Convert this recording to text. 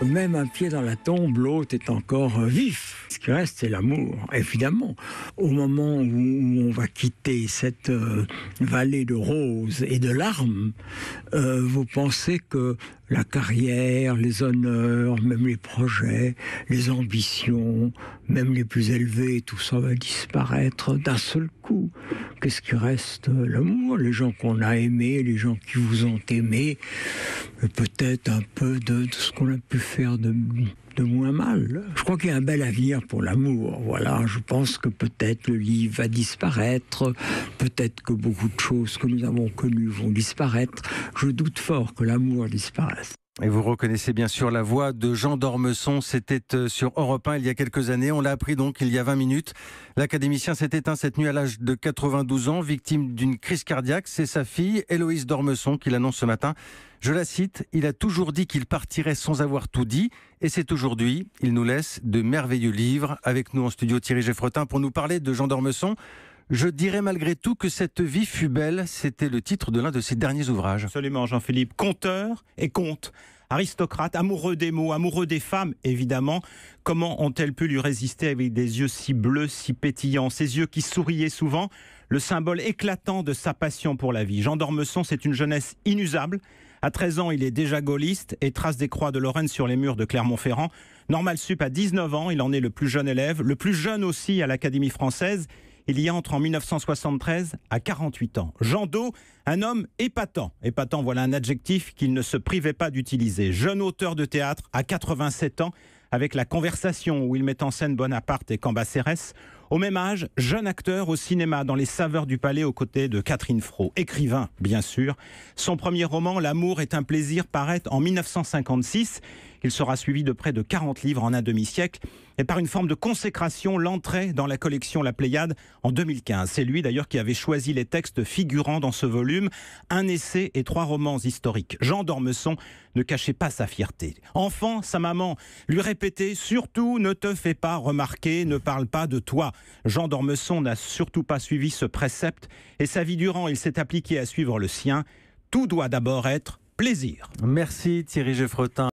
Même un pied dans la tombe, l'autre est encore vif. Ce qui reste, c'est l'amour, évidemment. Au moment où on va quitter cette vallée de roses et de larmes, vous pensez que la carrière, les honneurs, même les projets, les ambitions, même les plus élevés, tout ça va disparaître d'un seul coup. Qu'est-ce qui reste? L'amour, les gens qu'on a aimés, les gens qui vous ont aimé, peut-être un peu de ce qu'on a pu faire de moins mal. Je crois qu'il y a un bel avenir pour l'amour. Voilà, je pense que peut-être le livre va disparaître, peut-être que beaucoup de choses que nous avons connues vont disparaître. Je doute fort que l'amour disparaisse. Et vous reconnaissez bien sûr la voix de Jean d'Ormesson. C'était sur Europe 1 il y a quelques années. On l'a appris donc il y a 20 minutes. L'académicien s'est éteint cette nuit à l'âge de 92 ans, victime d'une crise cardiaque. C'est sa fille, Héloïse d'Ormesson, qui l'annonce ce matin. Je la cite, « Il a toujours dit qu'il partirait sans avoir tout dit. Et c'est aujourd'hui. Il nous laisse de merveilleux livres. » Avec nous en studio, Thierry Geffretin, pour nous parler de Jean d'Ormesson. Je dirais malgré tout que cette vie fut belle. C'était le titre de l'un de ses derniers ouvrages. Absolument, Jean-Philippe. Conteur et conte. Aristocrate, amoureux des mots, amoureux des femmes, évidemment. Comment ont-elles pu lui résister avec des yeux si bleus, si pétillants, ces yeux qui souriaient souvent, le symbole éclatant de sa passion pour la vie. Jean d'Ormesson, c'est une jeunesse inusable. À 13 ans, il est déjà gaulliste et trace des croix de Lorraine sur les murs de Clermont-Ferrand. Normal Sup à 19 ans, il en est le plus jeune élève, le plus jeune aussi à l'Académie française. Il y entre en 1973 à 48 ans. Jean Do, un homme épatant. Épatant, voilà un adjectif qu'il ne se privait pas d'utiliser. Jeune auteur de théâtre à 87 ans, avec La Conversation, où il met en scène Bonaparte et Cambacérès. Au même âge, jeune acteur au cinéma dans Les Saveurs du Palais aux côtés de Catherine Fro. Écrivain, bien sûr. Son premier roman, L'amour est un plaisir, paraît en 1956. Il sera suivi de près de 40 livres en un demi-siècle. Et par une forme de consécration, l'entrée dans la collection La Pléiade en 2015. C'est lui d'ailleurs qui avait choisi les textes figurant dans ce volume. Un essai et 3 romans historiques. Jean d'Ormesson ne cachait pas sa fierté. Enfant, sa maman lui répétait « Surtout ne te fais pas remarquer, ne parle pas de toi ». Jean d'Ormesson n'a surtout pas suivi ce précepte. Et sa vie durant, il s'est appliqué à suivre le sien. Tout doit d'abord être plaisir. Merci Thierry Geffretin.